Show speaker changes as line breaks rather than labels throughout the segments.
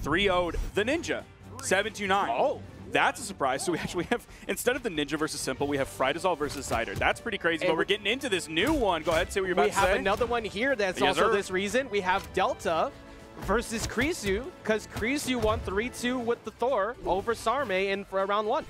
3-0'd the Ninja, 7-9.
Oh.
That's a surprise. So we actually have, instead of the Ninja versus Simple, we have Frydazol versus Cider. That's pretty crazy, but we're getting into this new one. Go ahead, say what you're about to say.
We have another one here that's also this reason. We have Delta versus Kresuu, because Kresuu won 3-2 with the Thor over Sarme in for round 1.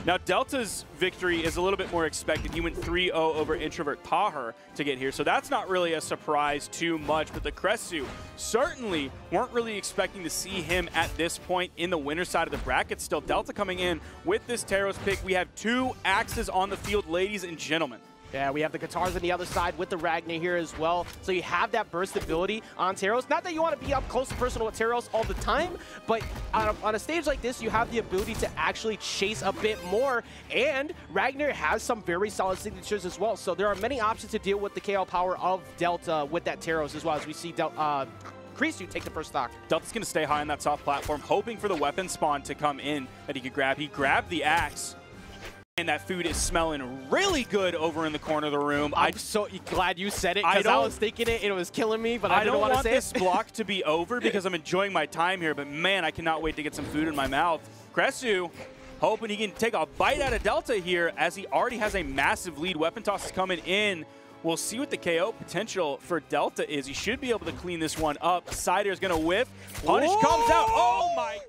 Now, Delta's victory is a little bit more expected. He went 3-0 over Introvert Taher to get here, so that's not really a surprise too much. But the Kresuu certainly weren't really expecting to see him at this point in the winner's side of the bracket. Still, Delta coming in with this Taros pick. We have 2 axes on the field, ladies and gentlemen.
Yeah, we have the guitars on the other side with the Ragnar here as well. So you have that burst ability on Taros. Not that you want to be up close and personal with Taros all the time, but on a stage like this, you have the ability to actually chase a bit more. And Ragnar has some very solid signatures as well. So there are many options to deal with the KO power of Delta with that Taros as well, as we see Kresuu take the first stock.
Delta's going to stay high on that soft platform, hoping for the weapon spawn to come in that he could grab. He grabbed the axe. And that food is smelling really good over in the corner of the room.
I'm so glad you said it, because I was thinking it and it was killing me, but I didn't want to say it.
I don't want this block to be over because I'm enjoying my time here, but man, I cannot wait to get some food in my mouth. Kresuu hoping he can take a bite out of Delta here as he already has a massive lead. Weapon toss is coming in. We'll see what the KO potential for Delta is. He should be able to clean this one up. Cider's going to whiff. Punish comes out. Oh my...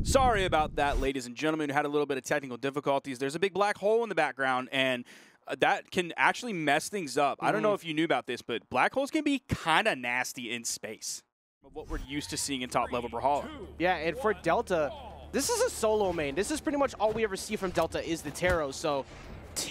Sorry about that, ladies and gentlemen, who had a little bit of technical difficulties. There's a big black hole in the background, and that can actually mess things up. I don't know if you knew about this, but black holes can be kind of nasty in space. Of what we're used to seeing in top-level Brawlhalla.
Yeah, and for Delta, this is a solo main. This is pretty much all we ever see from Delta is the Taros, so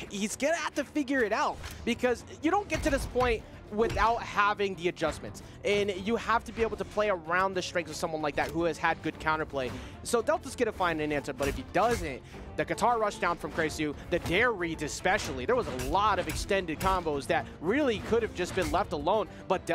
he's going to have to figure it out, because you don't get to this point without having the adjustments. And you have to be able to play around the strengths of someone like that who has had good counterplay. So Delta's going to find an answer, but if he doesn't, the guitar rush down from Kresuu, the dare reads especially. There was a lot of extended combos that really could have just been left alone, but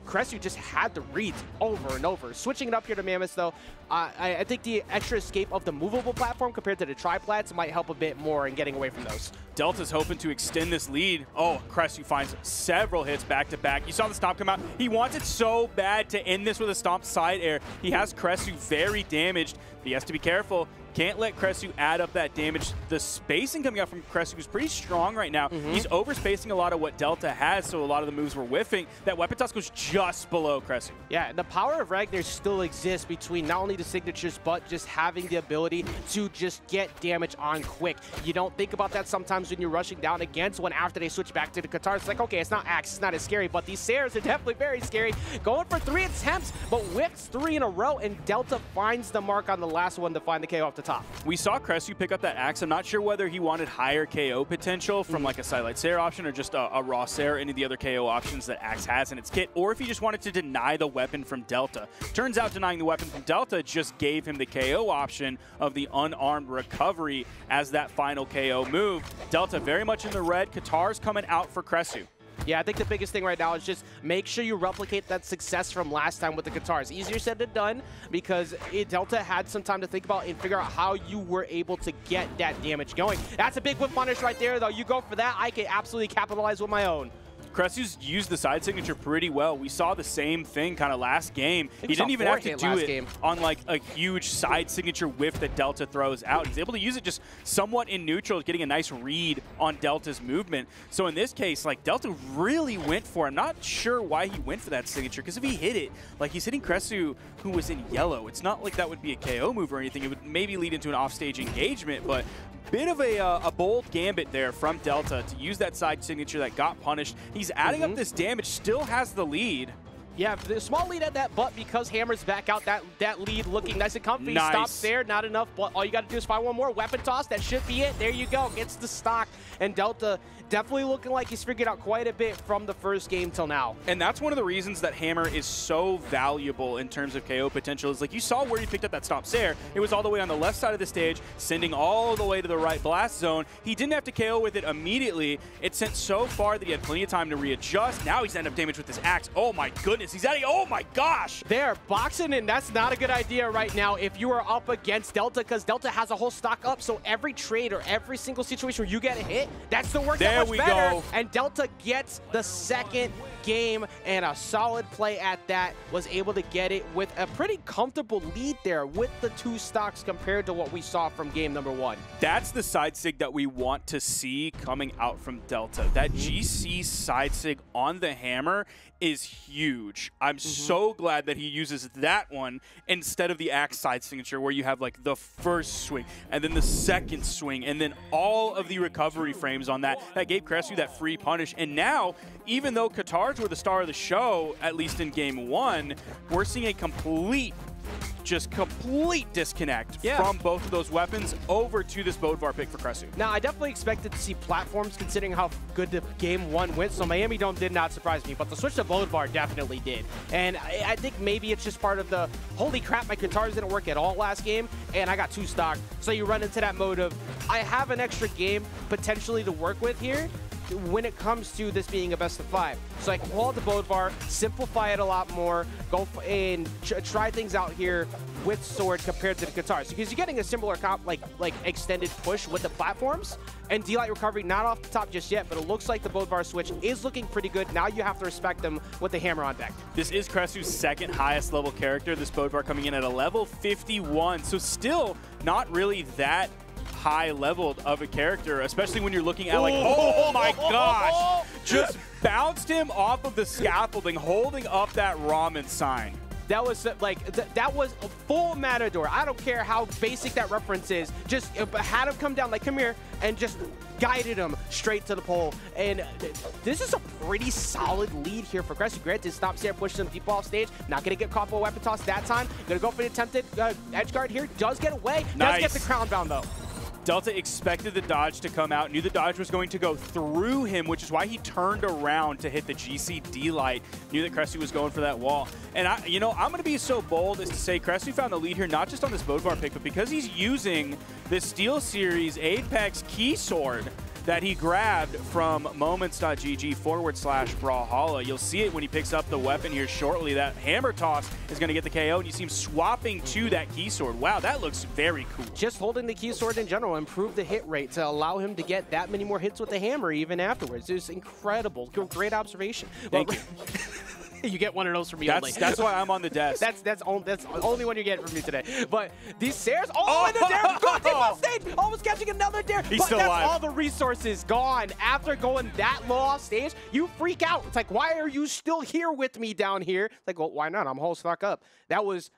Kresuu just had the reads over and over. Switching it up here to Mammoth, though, I think the extra escape of the movable platform compared to the triplats might help a bit more in getting away from those.
Delta's hoping to extend this lead. Oh, Kresuu finds several hits back-to-back. You saw the stomp come out. He wants it so bad to end this with a stomp side air. He has Kresuu very damaged, but he has to be careful. Can't let Kresuu add up that damage. The spacing coming out from Kresuu is pretty strong right now. He's overspacing a lot of what Delta has, so a lot of the moves were whiffing. That weapon toss goes just below Kresuu.
Yeah, the power of Ragnar still exists between not only the signatures, but just having the ability to just get damage on quick. You don't think about that sometimes when you're rushing down against one after they switch back to the Katars. It's like, okay, it's not Axe, it's not as scary, but these Sares are definitely very scary. Going for 3 attempts, but whips 3 in a row, and Delta finds the mark on the last one to find the KO off the top.
We saw Kresuu pick up that Axe. I'm not sure whether he wanted higher KO potential from like a Sidelight Sair option or just a raw Sair, any of the other KO options that Axe has in its kit, or if he just wanted to deny the weapon from Delta. Turns out denying the weapon from Delta just gave him the KO option of the unarmed recovery as that final KO move. Delta very much in the red. Katars coming out for Kresuu.
Yeah, I think the biggest thing right now is just make sure you replicate that success from last time with the Katars. Easier said than done because Delta had some time to think about and figure out how you were able to get that damage going. That's a big whip punish right there, though. You go for that, I can absolutely capitalize with my own.
Kresuu's used the side signature pretty well. We saw the same thing kind of last game. He didn't even have to do it on like a huge side signature whiff that Delta throws out. He's able to use it just somewhat in neutral, getting a nice read on Delta's movement. So in this case, like Delta really went for it. I'm not sure why he went for that signature, because if he hit it, like he's hitting Kresuu, who was in yellow. It's not like that would be a KO move or anything. It would maybe lead into an offstage engagement, but bit of a bold gambit there from Delta to use that side signature that got punished. He's adding up this damage, still has the lead.
Yeah, the small lead at that, but because Hammer's back out, that lead looking nice and comfy.
Nice.
Stops there, not enough, but all you got to do is find one more weapon toss. That should be it. There you go. Gets the stock, and Delta definitely looking like he's figured out quite a bit from the first game till now.
And that's one of the reasons that Hammer is so valuable in terms of KO potential. Is like you saw where he picked up that Stomp Sair. It was all the way on the left side of the stage, sending all the way to the right blast zone. He didn't have to KO with it immediately. It sent so far that he had plenty of time to readjust. Now he's ended up damage with his axe. Oh my goodness, he's adding, oh my gosh!
They're boxing, and that's not a good idea right now if you are up against Delta, because Delta has a whole stock up, so every trade or every single situation where you get a hit, that's the work that much better. And Delta gets the second game, and a solid play at that. Was able to get it with a pretty comfortable lead there with the 2 stocks compared to what we saw from game number 1.
That's the side sig that we want to see coming out from Delta. That GC side sig on the Hammer is huge. I'm so glad that he uses that one instead of the axe side signature, where you have like the first swing and then the second swing and then all of the recovery frames on that. That gave Kresuu that free punish. And now, even though Katars were the star of the show, at least in game 1, we're seeing a complete disconnect from both of those weapons over to this Bodvar pick for Kresuu.
Now, I definitely expected to see platforms considering how good the game 1 went, so Miami Dome did not surprise me, but the switch to Bodvar definitely did. And I think maybe it's just part of the, holy crap, my Katars didn't work at all last game, and I got 2 stock. So you run into that mode of, I have an extra game potentially to work with here when it comes to this being a best of 5. So I can pull out the Bodvar, simplify it a lot more, go and try things out here with Sword compared to the Katars. Because you're getting a similar like extended push with the platforms, and D-Light recovery not off the top just yet, but it looks like the Bodvar switch is looking pretty good. Now you have to respect them with the Hammer on deck.
This is Kresuu's second highest level character. This Bodvar coming in at a level 51, so still not really that high leveled of a character, especially when you're looking at like, oh my gosh, just bounced him off of the scaffolding, holding up that ramen sign.
That was like, that was a full Matador. I don't care how basic that reference is. Just had him come down, like, come here, and just guided him straight to the pole. And this is a pretty solid lead here for Kresuu. Granted, Stomp Sair pushes him deep off stage. Not going to get caught for a weapon toss that time. Going to go for the attempted edge guard here. Does get away.
Nice.
Does get the crown bound, though.
Delta expected the dodge to come out, knew the dodge was going to go through him, which is why he turned around to hit the GC D-Light. Knew that Kresuu was going for that wall. And, I'm going to be so bold as to say Kresuu found the lead here, not just on this Bodvar pick, but because he's using this SteelSeries Apex key sword that he grabbed from moments.gg/Brawlhalla. You'll see it when he picks up the weapon here shortly. That hammer toss is going to get the KO, and you see him swapping to that key sword. Wow, that looks very cool.
Just holding the key sword in general improved the hit rate to allow him to get that many more hits with the hammer even afterwards. It was incredible. Great observation.
Thank you.
You get one of those from me only.
That's why I'm on the desk.
That's the only one you're getting from me today. But these Sares, and the dare, go deep on stage, almost catching another dare.
He's
but
still
that's
alive.
all the resources gone. After going that low off stage, you freak out. It's like, why are you still here with me down here? It's like, well, why not? I'm whole stock up. That was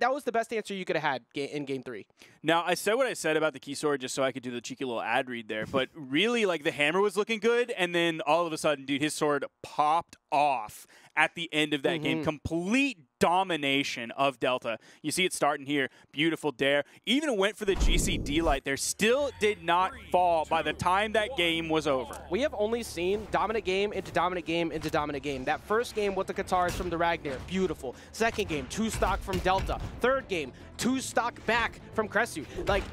that was the best answer you could have had in Game 3.
Now, I said what I said about the key sword just so I could do the cheeky little ad read there, but really, like, the hammer was looking good, and then all of a sudden, dude, his sword popped off at the end of that game. Complete domination of Delta. You see it starting here. Beautiful dare. Even went for the GCD light there. Still did not fall by the time that game was over.
We have only seen dominant game into dominant game into dominant game. That first game with the Katars from the Ragnar, beautiful. Second game, 2 stock from Delta. Third game, 2 stock back from Kresuu. Like,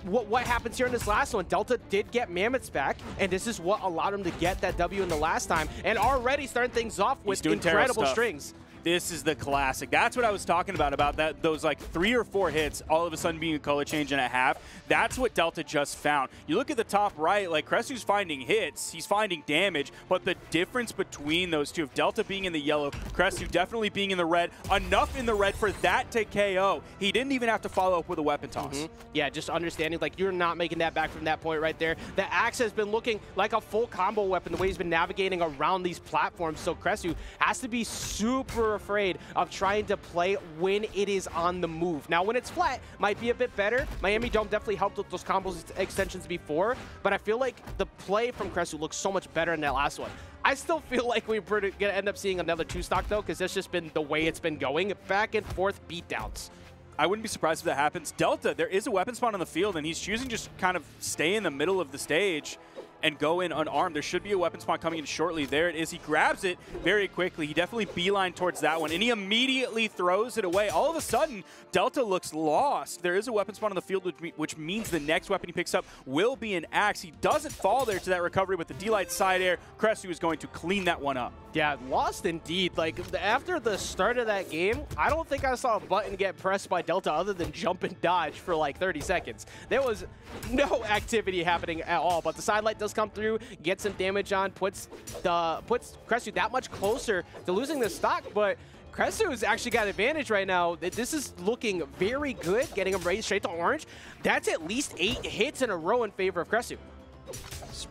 what happens here in this last one? Delta did get Mammoths back, and this is what allowed him to get that W in the last time, and already starting things off with incredible strings.
This is the classic. That's what I was talking about that those like 3 or 4 hits all of a sudden being a color change and a half. That's what Delta just found. You look at the top right, like Kresuu's finding hits, he's finding damage, but the difference between those two, of Delta being in the yellow, Kresuu definitely being in the red, enough in the red for that to KO. He didn't even have to follow up with a weapon toss.
Yeah, just understanding, like, you're not making that back from that point right there. The axe has been looking like a full combo weapon the way he's been navigating around these platforms, so Kresuu has to be super afraid of trying to play when it is on the move. Now, when it's flat, might be a bit better. Miami Dome definitely helped with those combos extensions before, but I feel like the play from Kresuu looks so much better in that last one. I still feel like we're going to end up seeing another 2-stock, though, because that's just been the way it's been going. Back and forth beatdowns.
I wouldn't be surprised if that happens. Delta, there is a weapon spawn on the field, and he's choosing just kind of stay in the middle of the stage and go in unarmed. There should be a weapon spawn coming in shortly. There it is. He grabs it very quickly. He definitely beeline towards that one, and he immediately throws it away. All of a sudden, Delta looks lost. There is a weapon spawn on the field, which means the next weapon he picks up will be an axe. He doesn't fall there to that recovery with the D-Light side air. Kresuu is going to clean that one up.
Yeah, lost indeed. Like, after the start of that game, I don't think I saw a button get pressed by Delta other than jump and dodge for like 30 seconds. There was no activity happening at all, but the sidelight does come through, gets some damage on, puts Kresuu that much closer to losing the stock, but Kresuu's actually got advantage right now. This is looking very good, getting him raised straight to orange. That's at least 8 hits in a row in favor of Kresuu.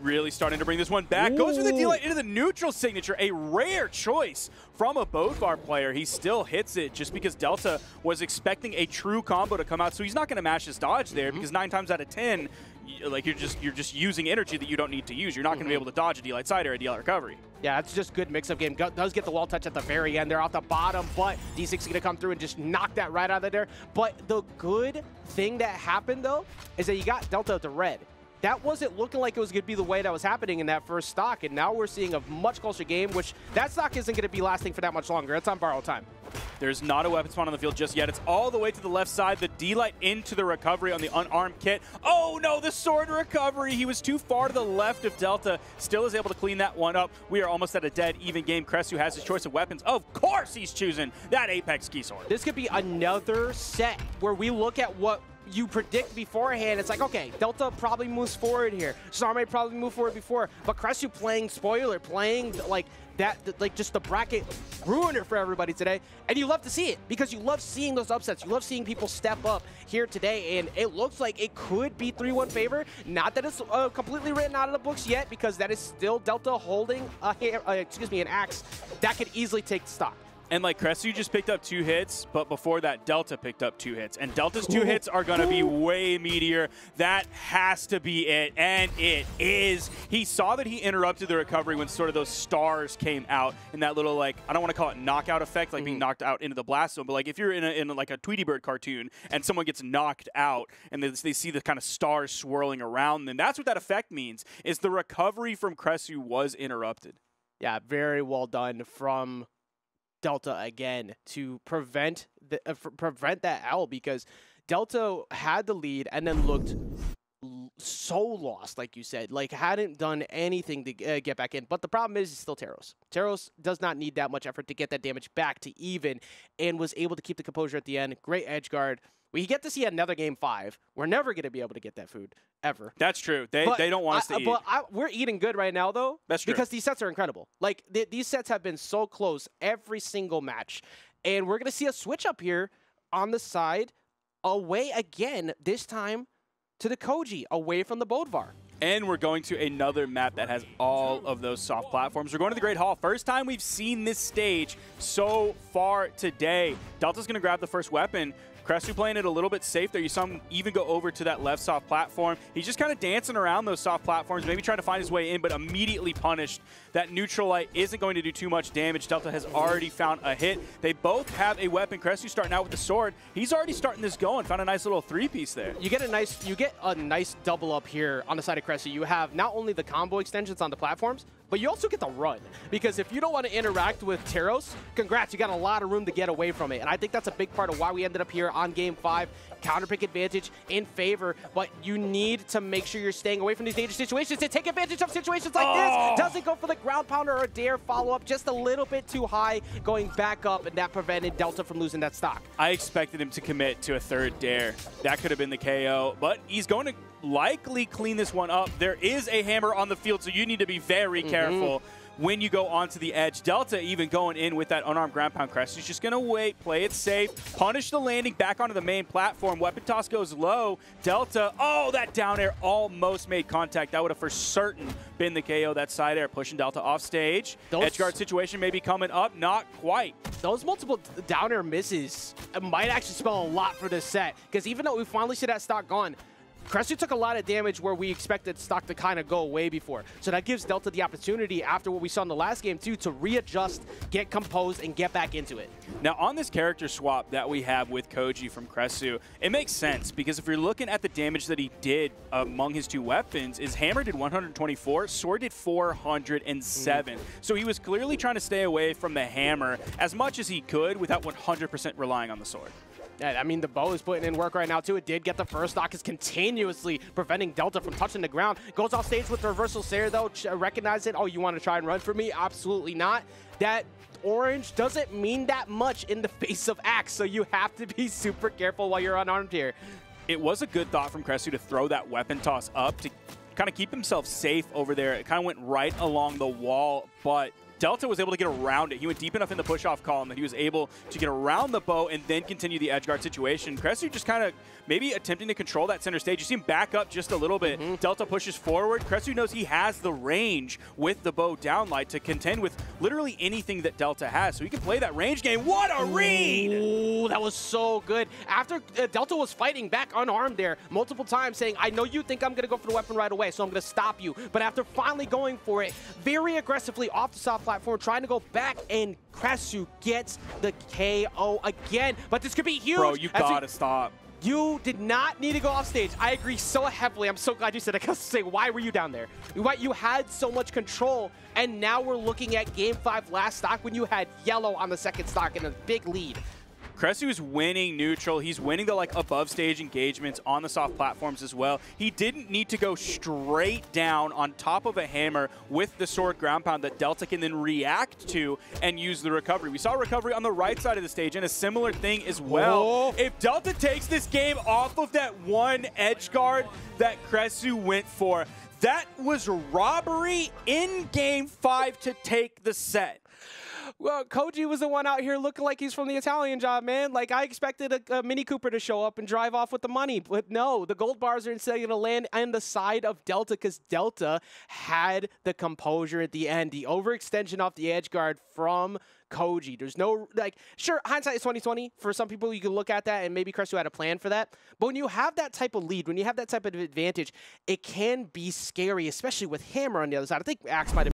Really starting to bring this one back. Goes for the D-Light into the neutral signature. A rare choice from a Bodvar player. He still hits it just because Delta was expecting a true combo to come out. So he's not going to mash his dodge there because 9 times out of 10, like you're just using energy that you don't need to use. You're not going to be able to dodge a D-Light side or a D-Light recovery.
Yeah, that's just good mix-up game. Does get the wall touch at the very end. They're off the bottom, but D6 is going to come through and just knock that right out of there. But the good thing that happened, though, is that you got Delta at the red. That wasn't looking like it was going to be the way that was happening in that first stock, and now we're seeing a much closer game, which that stock isn't going to be lasting for that much longer. It's on borrowed time.
There's not a weapon spawn on the field just yet. It's all the way to the left side. The D-Light into the recovery on the unarmed kit. Oh no, the sword recovery. He was too far to the left of Delta. Still is able to clean that one up. We are almost at a dead even game. Kresuu has his choice of weapons. Of course he's choosing that Apex key sword.
This could be another set where we look at what you predict beforehand. It's like, okay, Delta probably moves forward here. Sarmay probably moved forward before, but Kresuu playing spoiler, playing like that, like just the bracket ruiner for everybody today. And you love to see it because you love seeing those upsets. You love seeing people step up here today, and it looks like it could be 3-1 favor. Not that it's completely written out of the books yet, because that is still Delta holding an axe that could easily take the stock.
And like Kresuu just picked up 2 hits, but before that, Delta picked up 2 hits. And Delta's 2 hits are going to be way meatier. That has to be it, and it is. He saw that he interrupted the recovery when sort of those stars came out in that little, like, I don't want to call it knockout effect, like being knocked out into the blast zone, but like if you're in like a Tweety Bird cartoon and someone gets knocked out and they see the kind of stars swirling around them, that's what that effect means, is the recovery from Kresuu was interrupted.
Yeah, very well done from Delta again to prevent that L, because Delta had the lead and then looked so lost, like you said, like hadn't done anything to get back in. But the problem is still Taros. Taros does not need that much effort to get that damage back to even, and was able to keep the composure at the end. Great edge guard. We get to see another Game 5. We're never going to be able to get that food, ever.
That's true. They don't want us to eat.
But we're eating good right now, though.
That's true.
Because these sets are incredible. Like, these sets have been so close every single match. And we're going to see a switch up here on the side, away again, this time to the Koji, away from the Bodvar.
And we're going to another map that has all of those soft platforms. We're going to the Great Hall. First time we've seen this stage so far today. Delta's going to grab the first weapon. Kresuu playing it a little bit safe there. You saw him even go over to that left soft platform. He's just kind of dancing around those soft platforms, maybe trying to find his way in, but immediately punished. That neutral light isn't going to do too much damage. Delta has already found a hit. They both have a weapon. Kresuu starting out with the sword. He's already starting this going. Found a nice little three-piece there.
You get a nice double up here on the side of Kresuu. You have not only the combo extensions on the platforms, but you also get the run. Because if you don't want to interact with Teros, congrats, you got a lot of room to get away from it. And I think that's a big part of why we ended up here on Game 5. Counterpick advantage in favor, but you need to make sure you're staying away from these dangerous situations to take advantage of situations like this. Doesn't go for the ground pounder or a dare follow-up, just a little bit too high, going back up, and that prevented Delta from losing that stock.
I expected him to commit to a third dare. That could have been the KO, but he's going to likely clean this one up. There is a hammer on the field, so you need to be very careful when you go onto the edge. Delta even going in with that unarmed ground pound. Kresuu's just going to wait, play it safe, punish the landing back onto the main platform. Weapon toss goes low. Delta, that down air almost made contact. That would have for certain been the KO. That side air pushing Delta off stage. Edge guard situation may be coming up. Not quite.
Those multiple down air misses might actually spell a lot for this set, because even though we finally see that stock gone, Kresuu took a lot of damage where we expected stock to kind of go away before. So that gives Delta the opportunity, after what we saw in the last game too, to readjust, get composed, and get back into it.
Now on this character swap that we have with Koji from Kresuu, it makes sense, because if you're looking at the damage that he did among his two weapons, is Hammer did 124, Sword did 407. So he was clearly trying to stay away from the Hammer as much as he could without 100% relying on the Sword.
Yeah, I mean, the bow is putting in work right now, too. It did get the first stock. Is continuously preventing Delta from touching the ground. Goes off stage with the reversal Sair, though. Recognize it. Oh, you want to try and run for me? Absolutely not. That orange doesn't mean that much in the face of Axe, so you have to be super careful while you're unarmed here.
It was a good thought from Kresuu to throw that weapon toss up to kind of keep himself safe over there. It kind of went right along the wall, but Delta was able to get around it. He went deep enough in the push-off column that he was able to get around the bow and then continue the edge guard situation. Kresuu just kind of maybe attempting to control that center stage. You see him back up just a little bit. Delta pushes forward. Kresuu knows he has the range with the bow downlight to contend with literally anything that Delta has. So he can play that range game. What a read!
Ooh, that was so good. After Delta was fighting back unarmed there multiple times, saying, I know you think I'm going to go for the weapon right away, so I'm going to stop you. But after finally going for it, very aggressively off the soft platform, trying to go back, and Kresuu gets the KO again. But this could be huge.
Bro, you gotta stop.
You did not need to go off stage. I agree so heavily. I'm so glad you said it. I was saying, why were you down there? You had so much control, and now we're looking at Game 5 last stock when you had yellow on the second stock and a big lead.
Kresuu is winning neutral. He's winning the above stage engagements on the soft platforms as well. He didn't need to go straight down on top of a hammer with the sword ground pound that Delta can then react to and use the recovery. We saw recovery on the right side of the stage and a similar thing as well.
Whoa.
If Delta takes this game off of that one edge guard that Kresuu went for, that was robbery in Game 5 to take the set.
Well, Koji was the one out here looking like he's from the Italian job, man. Like, I expected a Mini Cooper to show up and drive off with the money. But no, the gold bars are instead going to land on the side of Delta, because Delta had the composure at the end. The overextension off the edge guard from Koji. There's no, sure, hindsight is 20/20. For some people, you can look at that, and maybe Kresuu had a plan for that. But when you have that type of lead, when you have that type of advantage, it can be scary, especially with Hammer on the other side. I think Axe might have